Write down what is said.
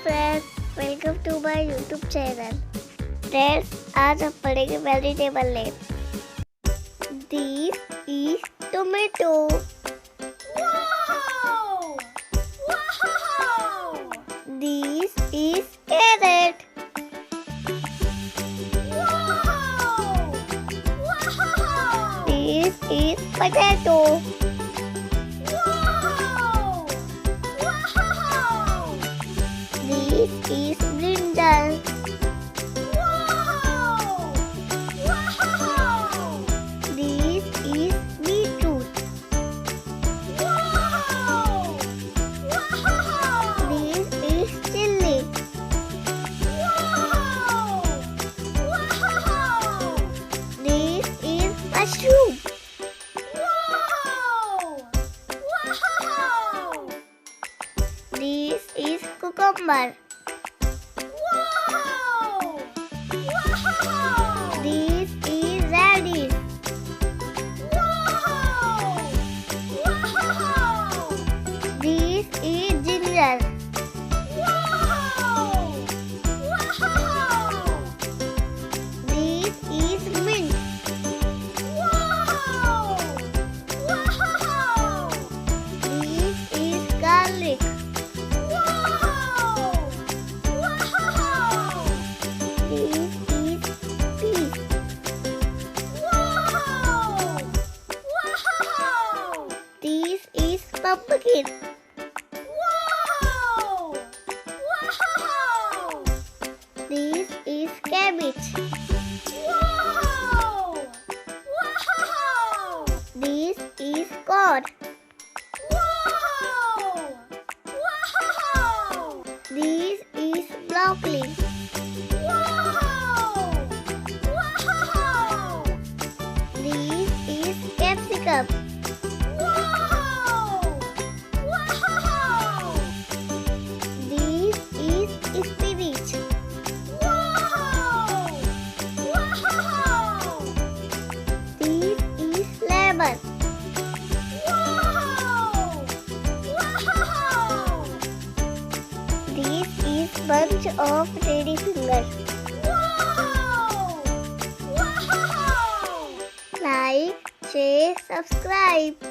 Friends, welcome to my YouTube channel. Friends, आज हम पढ़ेंगे vegetable name. This is tomato. This is carrot. This is potato. This is brinjal. This is beetroot. This is chili. This is mushroom. This is cucumber. This is radish. This is ginger. This is mint. This is garlic. This is peas. This is pumpkin. This is cabbage. This is corn. This is broccoli. This is capsicum. This is spinach. This is lemon. This is bunch of lady finger. Like, share, subscribe.